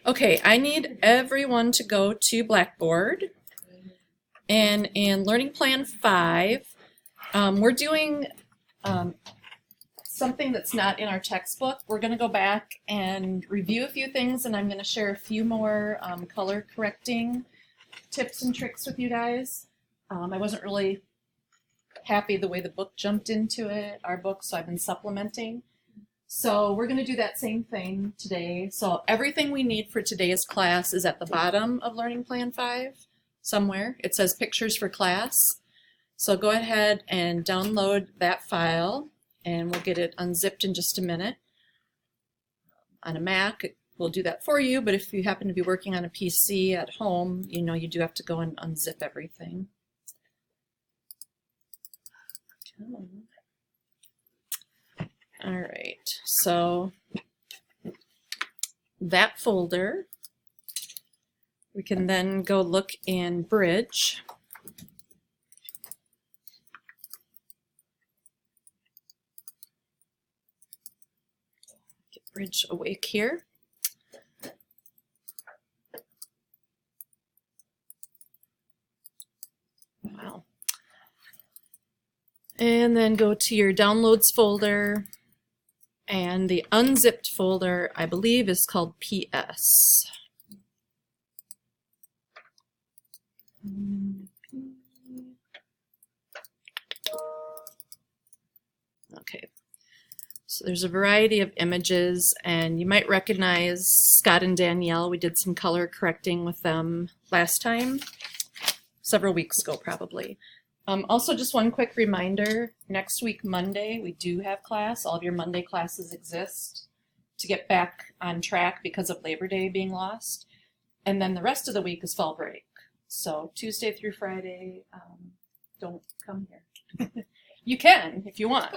Okay, I need everyone to go to Blackboard. And in Learning Plan 5, we're doing something that's not in our textbook. We're going to go back and review a few things, and I'm going to share a few more color correcting tips and tricks with you guys. I wasn't really happy the way the book jumped into it, our book, so I've been supplementing. So we're going to do that same thing today. So everything we need for today's class is at the bottom of Learning Plan 5 somewhere. It says Pictures for Class. So go ahead and download that file, and we'll get it unzipped in just a minute. On a Mac, we'll do that for you, but if you happen to be working on a PC at home, you know you do have to go and unzip everything. All right, so that folder, we can then go look in Bridge. Get Bridge awake here. Wow. And then go to your Downloads folder. And the unzipped folder, I believe, is called PS. Okay, so there's a variety of images, and you might recognize Scott and Danielle. We did some color correcting with them last time, several weeks ago probably. Also, just one quick reminder, next week, Monday, we do have class. All of your Monday classes exist to get back on track because of Labor Day being lost. And then the rest of the week is fall break. So Tuesday through Friday, don't come here. You can if you want.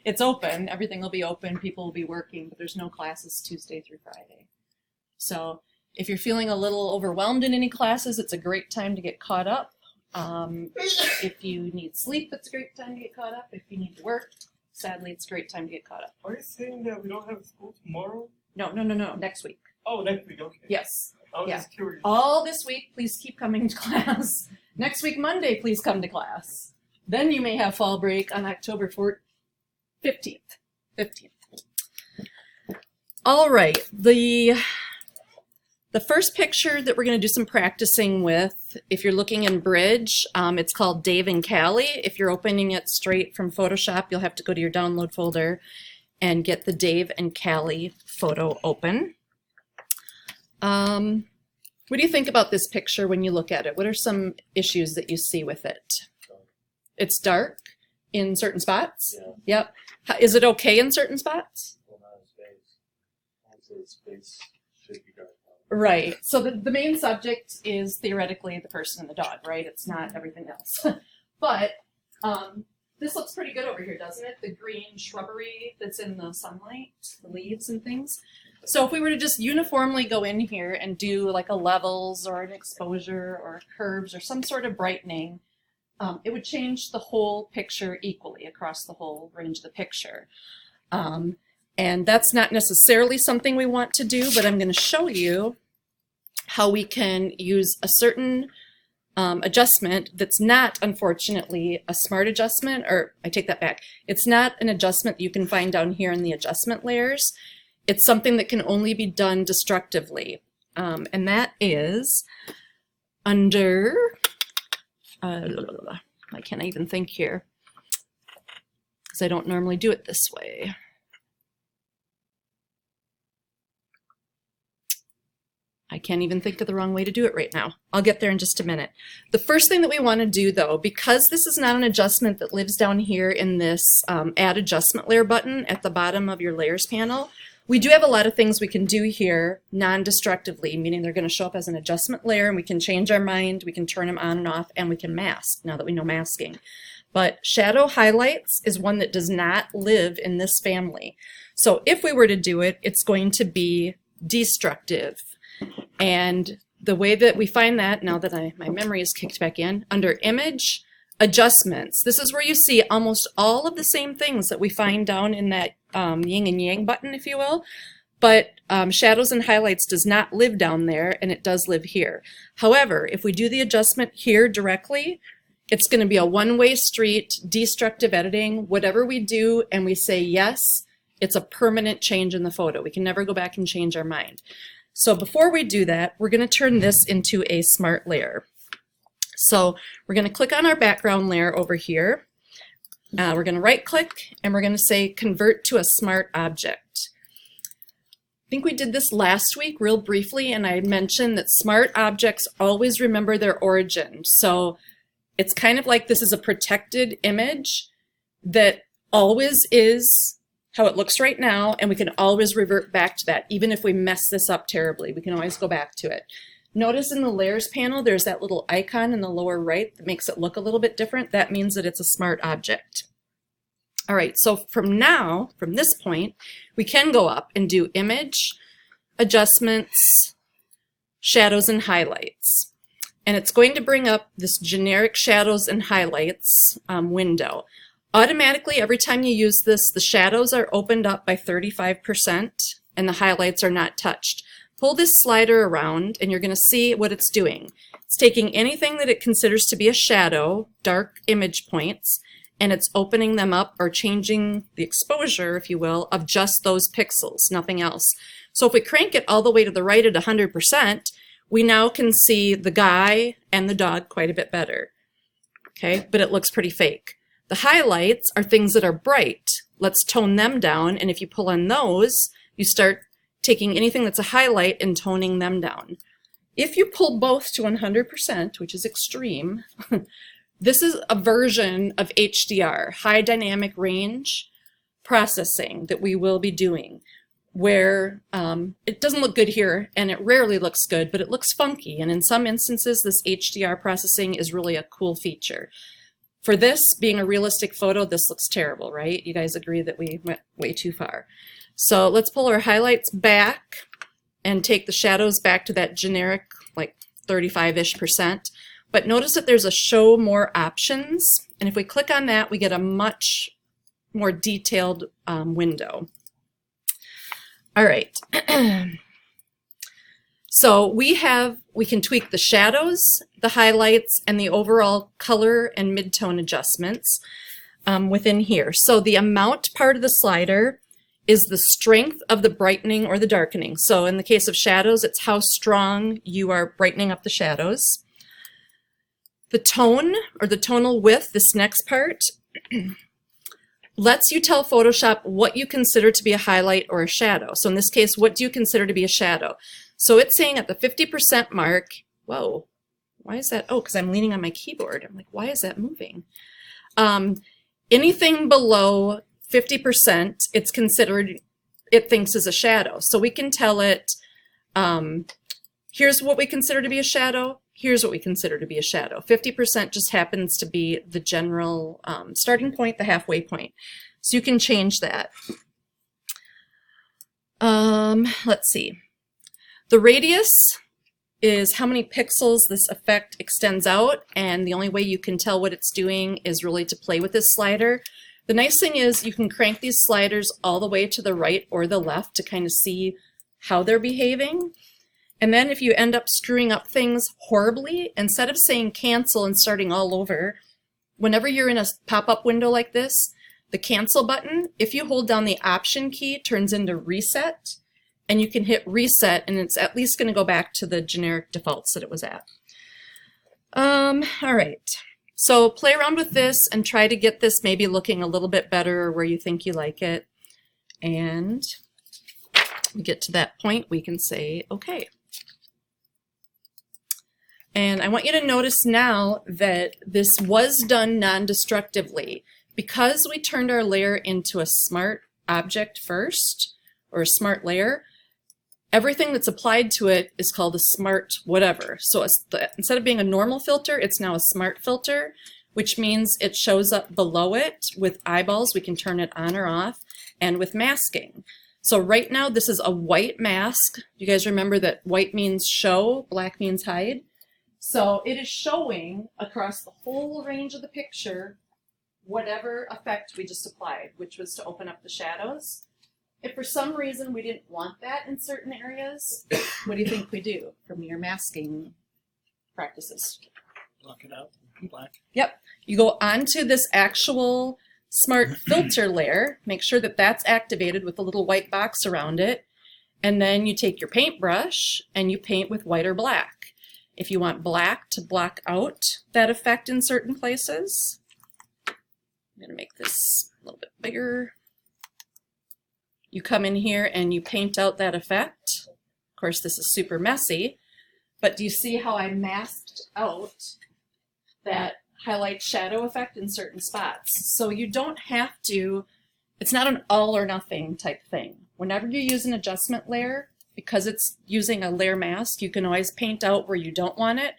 It's open. Everything will be open. People will be working, but there's no classes Tuesday through Friday. So if you're feeling a little overwhelmed in any classes, it's a great time to get caught up. If you need sleep, it's a great time to get caught up. If you need to work, sadly, it's a great time to get caught up. Are you saying that we don't have school tomorrow? No, next week. Oh, next week, okay. Yes. I was just curious. All this week, please keep coming to class. Next week, Monday, please come to class. Then you may have fall break on October 15th. All right, the first picture that we're going to do some practicing with, if you're looking in Bridge, it's called Dave and Callie. If you're opening it straight from Photoshop, you'll have to go to your download folder and get the Dave and Callie photo open. What do you think about this picture when you look at it? What are some issues that you see with it? It's dark in certain spots? Yeah. Yep. Is it okay in certain spots? Well, not his face. Honestly, his face should be dark. Right. So the main subject is theoretically the person and the dog, right? It's not everything else. But this looks pretty good over here, doesn't it? The green shrubbery that's in the sunlight, the leaves and things. So if we were to just uniformly go in here and do like a levels or an exposure or curves or some sort of brightening, it would change the whole picture equally across the whole range of the picture. And that's not necessarily something we want to do, but I'm going to show you how we can use a certain adjustment that's not, unfortunately, a smart adjustment, or I take that back. It's not an adjustment you can find down here in the adjustment layers. It's something that can only be done destructively. And that is under, I can't even think here, because I don't normally do it this way. I can't even think of the wrong way to do it right now. I'll get there in just a minute. The first thing that we want to do, though, because this is not an adjustment that lives down here in this Add Adjustment Layer button at the bottom of your Layers panel, we do have a lot of things we can do here non-destructively, meaning they're going to show up as an adjustment layer, and we can change our mind, we can turn them on and off, and we can mask, now that we know masking. But Shadow Highlights is one that does not live in this family. So if we were to do it, it's going to be destructive. And the way that we find that, now that my memory is kicked back in, under Image, Adjustments. This is where you see almost all of the same things that we find down in that yin and yang button, if you will. But shadows and highlights does not live down there, and it does live here. However, if we do the adjustment here directly, it's going to be a one-way street, destructive editing. Whatever we do and we say yes, it's a permanent change in the photo. We can never go back and change our mind. So before we do that, we're going to turn this into a smart layer. So we're going to click on our background layer over here. We're going to right click and we're going to say convert to a smart object. I think we did this last week real briefly, and I mentioned that smart objects always remember their origin. So it's kind of like this is a protected image that always is how it looks right now, and we can always revert back to that. Even if we mess this up terribly, we can always go back to it. Notice in the layers panel, there's that little icon in the lower right that makes it look a little bit different. That means that it's a smart object. All right, so from this point, we can go up and do image, adjustments, shadows and highlights. And it's going to bring up this generic shadows and highlights window. Automatically, every time you use this, the shadows are opened up by 35% and the highlights are not touched. Pull this slider around and you're going to see what it's doing. It's taking anything that it considers to be a shadow, dark image points, and it's opening them up or changing the exposure, if you will, of just those pixels, nothing else. So if we crank it all the way to the right at 100%, we now can see the guy and the dog quite a bit better. Okay, but it looks pretty fake. The highlights are things that are bright. Let's tone them down, and if you pull on those, you start taking anything that's a highlight and toning them down. If you pull both to 100%, which is extreme, this is a version of HDR, high dynamic range processing, that we will be doing, where it doesn't look good here, and it rarely looks good, but it looks funky, and in some instances this HDR processing is really a cool feature. For this being a realistic photo, this looks terrible, right? You guys agree that we went way too far. So let's pull our highlights back and take the shadows back to that generic, like 35-ish%. But notice that there's a show more options, and if we click on that, we get a much more detailed window. All right. So we can tweak the shadows, the highlights, and the overall color and midtone adjustments within here. So the amount part of the slider is the strength of the brightening or the darkening. So in the case of shadows, it's how strong you are brightening up the shadows. The tone or the tonal width, this next part, lets you tell Photoshop what you consider to be a highlight or a shadow. So in this case, what do you consider to be a shadow? So it's saying at the 50% mark, whoa, why is that? Oh, because I'm leaning on my keyboard. I'm like, why is that moving? Anything below 50%, it's considered, it thinks is a shadow. So we can tell it, here's what we consider to be a shadow. Here's what we consider to be a shadow. 50% just happens to be the general starting point, the halfway point. So you can change that. Let's see. The radius is how many pixels this effect extends out, and the only way you can tell what it's doing is really to play with this slider. The nice thing is you can crank these sliders all the way to the right or the left to kind of see how they're behaving. And then if you end up screwing up things horribly, instead of saying cancel and starting all over, whenever you're in a pop-up window like this, the cancel button, if you hold down the option key, turns into reset, and you can hit reset and it's at least going to go back to the generic defaults that it was at. All right, so play around with this and try to get this maybe looking a little bit better where you think you like it. And we get to that point, we can say, okay. And I want you to notice now that this was done non-destructively. Because we turned our layer into a smart object first, or a smart layer, everything that's applied to it is called a smart whatever. So instead of being a normal filter, it's now a smart filter, which means it shows up below it with eyeballs. We can turn it on or off, and with masking. So right now this is a white mask. You guys remember that white means show, black means hide. So it is showing across the whole range of the picture whatever effect we just applied, which was to open up the shadows. If for some reason we didn't want that in certain areas, what do you think we do from your masking practices? Block it out in black. You go onto this actual smart filter layer, make sure that that's activated with a little white box around it, and then you take your paintbrush and you paint with white or black. If you want black to block out that effect in certain places, I'm going to make this a little bit bigger. You come in here and you paint out that effect. Of course, this is super messy, but do you see how I masked out that highlight shadow effect in certain spots? So you don't have to, it's not an all or nothing type thing. Whenever you use an adjustment layer, because it's using a layer mask, you can always paint out where you don't want it,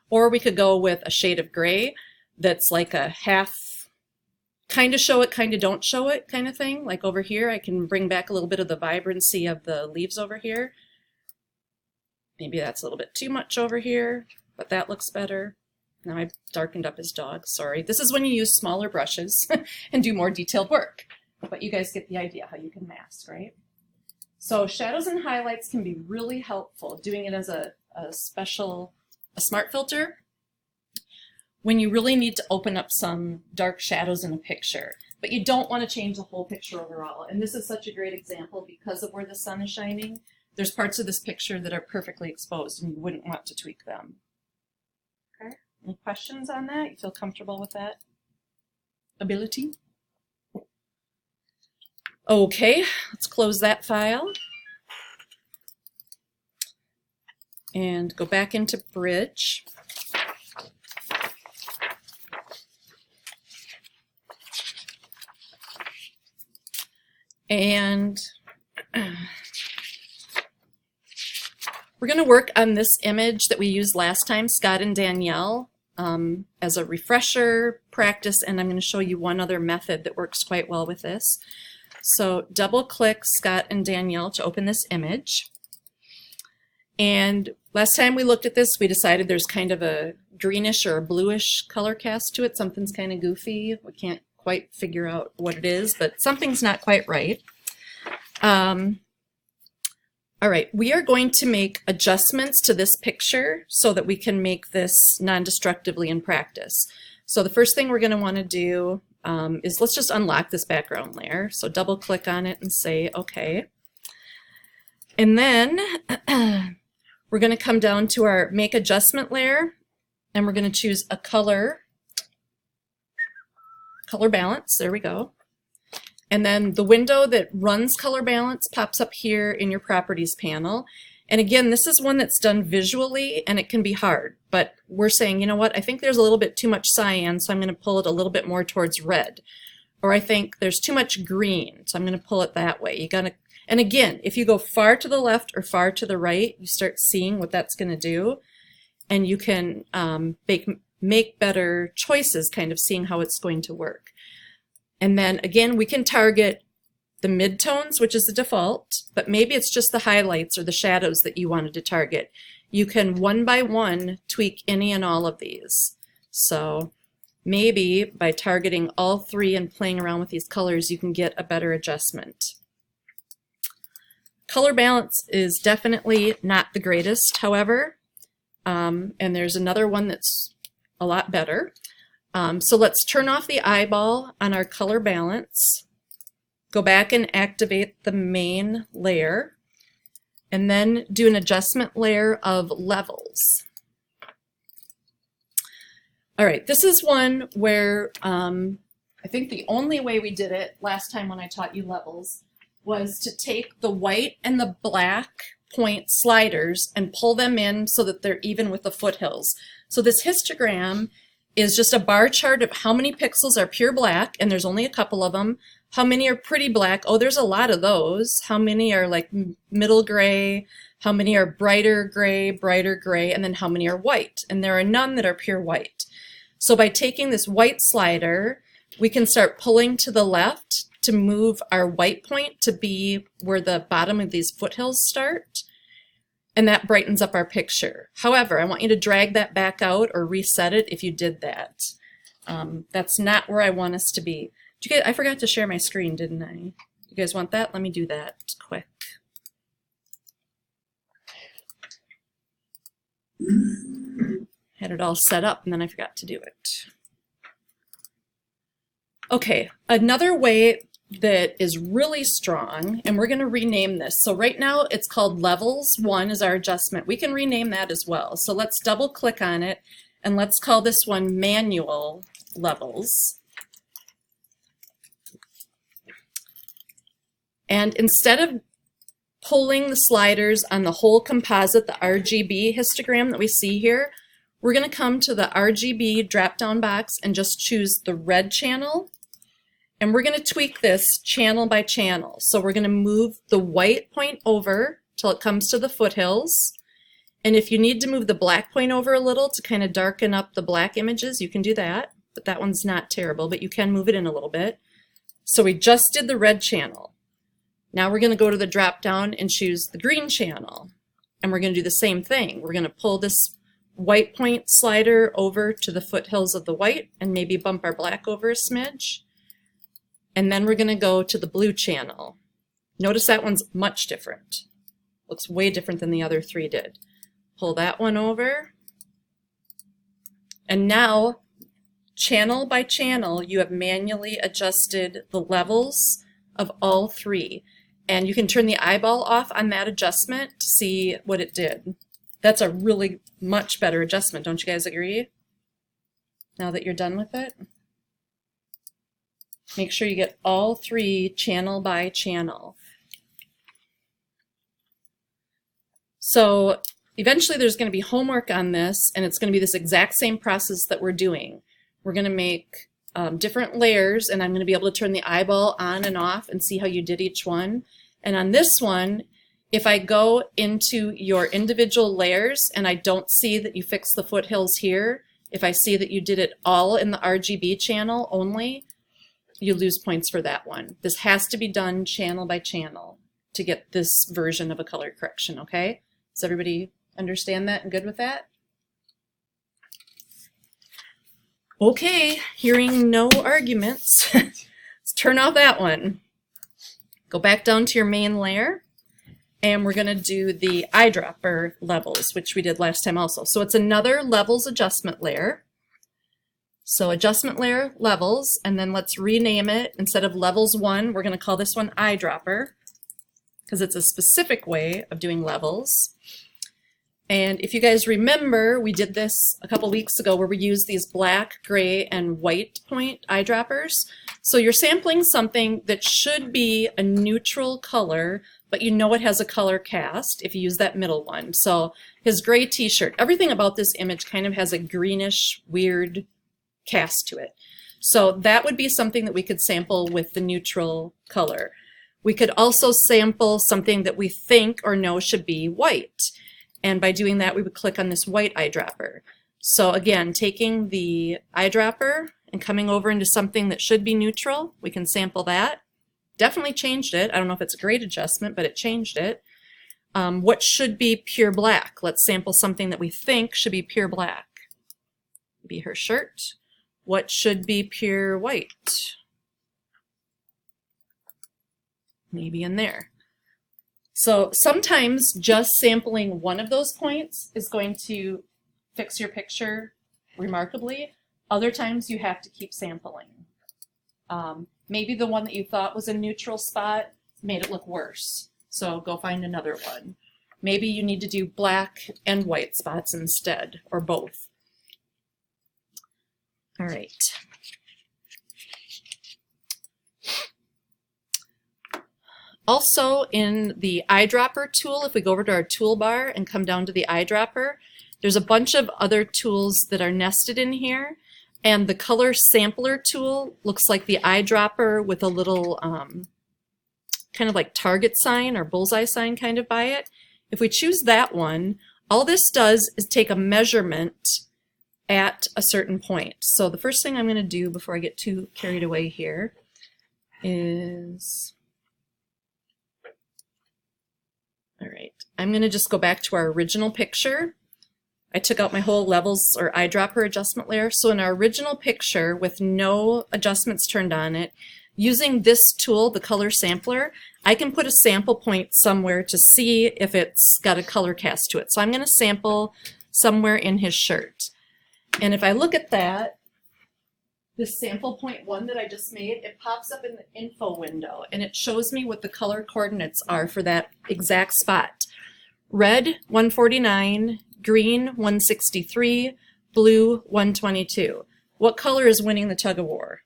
or we could go with a shade of gray that's like a half, kind of show it, kind of don't show it kind of thing. Like over here, I can bring back a little bit of the vibrancy of the leaves over here. Maybe that's a little bit too much over here, but that looks better. Now I've darkened up his dog, sorry. This is when you use smaller brushes and do more detailed work. But you guys get the idea how you can mask, right? So shadows and highlights can be really helpful, doing it as a smart filter when you really need to open up some dark shadows in a picture, but you don't want to change the whole picture overall. And this is such a great example because of where the sun is shining. There's parts of this picture that are perfectly exposed and you wouldn't want to tweak them. Okay, any questions on that? You feel comfortable with that ability? Okay, let's close that file and go back into Bridge. And we're going to work on this image that we used last time, Scott and Danielle, as a refresher practice, and I'm going to show you one other method that works quite well with this. So double click Scott and Danielle to open this image. And last time we looked at this, we decided there's kind of a greenish or a bluish color cast to it. Something's kind of goofy. We can't quite figure out what it is, but something's not quite right. All right, we are going to make adjustments to this picture so that we can make this non-destructively in practice. So the first thing we're going to want to do is let's just unlock this background layer. So double click on it and say okay. And then we're going to come down to our make adjustment layer and we're going to choose a color balance. There we go. And then the window that runs color balance pops up here in your properties panel. And again, this is one that's done visually and it can be hard, but we're saying, you know what, I think there's a little bit too much cyan, so I'm going to pull it a little bit more towards red. Or I think there's too much green, so I'm going to pull it that way. You got to, and again, if you go far to the left or far to the right, you start seeing what that's going to do, and you can make better choices, kind of seeing how it's going to work. And then again, we can target the midtones, which is the default, but maybe it's just the highlights or the shadows that you wanted to target. You can one by one tweak any and all of these. So maybe by targeting all three and playing around with these colors, you can get a better adjustment. Color balance is definitely not the greatest, however, and there's another one that's a lot better. So let's turn off the eyeball on our color balance, go back and activate the main layer, and then do an adjustment layer of levels. All right, this is one where I think the only way we did it last time when I taught you levels was to take the white and the black point sliders and pull them in so that they're even with the foothills. So this histogram is just a bar chart of how many pixels are pure black, and there's only a couple of them. How many are pretty black? Oh, there's a lot of those. How many are like middle gray? How many are brighter gray, and then how many are white? And there are none that are pure white. So by taking this white slider, we can start pulling to the left to move our white point to be where the bottom of these foothills start. And that brightens up our picture. However, I want you to drag that back out or reset it if you did that. That's not where I want us to be. I forgot to share my screen, didn't I? You guys want that? Let me do that quick. Had it all set up and then I forgot to do it. Okay, another way that is really strong, and we're going to rename this. So right now it's called Levels 1 is our adjustment. We can rename that as well. So let's double click on it and let's call this one Manual Levels. And instead of pulling the sliders on the whole composite, the RGB histogram that we see here, we're going to come to the RGB drop-down box and just choose the red channel. And we're going to tweak this channel by channel. So we're going to move the white point over till it comes to the foothills. And if you need to move the black point over a little to kind of darken up the black images, you can do that. But that one's not terrible, but you can move it in a little bit. So we just did the red channel. Now we're going to go to the drop down and choose the green channel. And we're going to do the same thing. We're going to pull this white point slider over to the foothills of the white and maybe bump our black over a smidge. And then we're going to go to the blue channel. Notice that one's much different. Looks way different than the other three did. Pull that one over. And now, channel by channel, you have manually adjusted the levels of all three. And you can turn the eyeball off on that adjustment to see what it did. That's a really much better adjustment, don't you guys agree? Now that you're done with it? Make sure you get all three channel by channel. So eventually there's going to be homework on this, and it's going to be this exact same process that we're doing. We're going to make different layers, and I'm going to be able to turn the eyeball on and off and see how you did each one. And on this one, if I go into your individual layers and I don't see that you fixed the foothills here, if I see that you did it all in the RGB channel only, you lose points for that one. This has to be done channel by channel to get this version of a color correction, okay? Does everybody understand that and good with that? Okay, hearing no arguments, let's turn off that one. Go back down to your main layer, and we're gonna do the eyedropper levels, which we did last time also. So it's another levels adjustment layer. So adjustment layer levels, and then let's rename it. Instead of levels 1, we're going to call this one eyedropper because it's a specific way of doing levels. And if you guys remember, we did this a couple weeks ago where we used these black, gray, and white point eyedroppers. So you're sampling something that should be a neutral color, but you know it has a color cast if you use that middle one. So his gray t-shirt, everything about this image kind of has a greenish, weird cast to it. So that would be something that we could sample with the neutral color. We could also sample something that we think or know should be white. And by doing that, we would click on this white eyedropper. So again, taking the eyedropper and coming over into something that should be neutral, we can sample that. Definitely changed it. I don't know if it's a great adjustment, but it changed it. What should be pure black? Let's sample something that we think should be pure black. Be her shirt. What should be pure white? Maybe in there. So sometimes just sampling one of those points is going to fix your picture remarkably. Other times you have to keep sampling. Maybe the one that you thought was a neutral spot made it look worse. So go find another one. Maybe you need to do black and white spots instead, or both. All right. Also in the eyedropper tool, if we go over to our toolbar and come down to the eyedropper, there's a bunch of other tools that are nested in here. And the color sampler tool looks like the eyedropper with a little kind of like target sign or bullseye sign kind of by it. If we choose that one, all this does is take a measurement at a certain point. So the first thing I'm going to do before I get too carried away here is, all right, I'm going to just go back to our original picture. I took out my whole levels or eyedropper adjustment layer. So in our original picture with no adjustments turned on it, Using this tool, the color sampler, I can put a sample point somewhere to see if it's got a color cast to it. So I'm going to sample somewhere in his shirt. And if I look at that, this sample point 1 that I just made, it pops up in the info window and it shows me what the color coordinates are for that exact spot. Red, 149, green, 163, blue, 122. What color is winning the tug of war?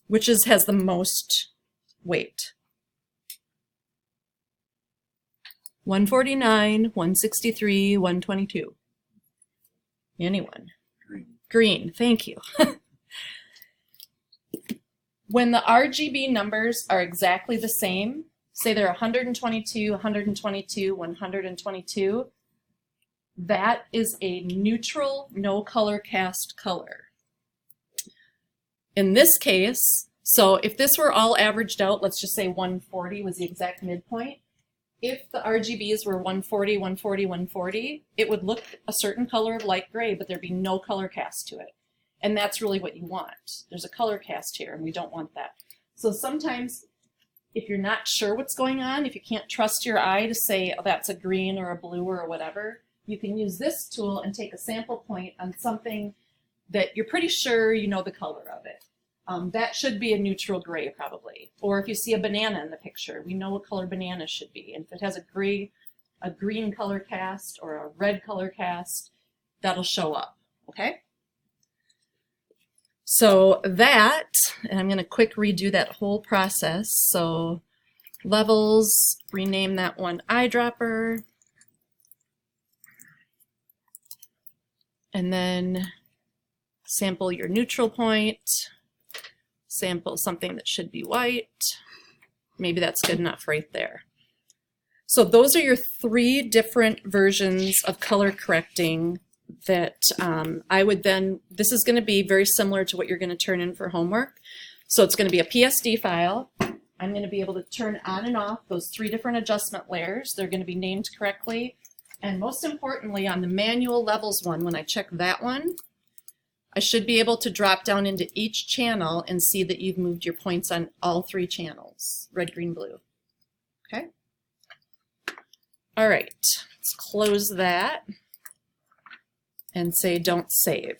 Which has the most weight? 149, 163, 122. Anyone? Green. Green, thank you. When the RGB numbers are exactly the same, say they're 122, 122, 122, that is a neutral, no color cast color. In this case, so if this were all averaged out, let's just say 140 was the exact midpoint. If the RGBs were 140, 140, 140, it would look a certain color of light gray, but there'd be no color cast to it. And that's really what you want. There's a color cast here, and we don't want that. So sometimes, if you're not sure what's going on, if you can't trust your eye to say, oh, that's a green or a blue or whatever, you can use this tool and take a sample point on something that you're pretty sure you know the color of it. That should be a neutral gray probably. Or if you see a banana in the picture, we know what color banana should be. And if it has a green color cast or a red color cast, that'll show up, okay? So that, and I'm gonna quick redo that whole process. So levels, rename that one eyedropper. And then sample your neutral point, sample something that should be white. Maybe that's good enough right there. So those are your 3 different versions of color correcting that I would then, this is going to be very similar to what you're going to turn in for homework. So it's going to be a PSD file. I'm going to be able to turn on and off those 3 different adjustment layers. They're going to be named correctly. And most importantly, on the manual levels one, when I check that one, I should be able to drop down into each channel and see that you've moved your points on all 3 channels, red, green, blue. Okay? All right, let's close that and say don't save.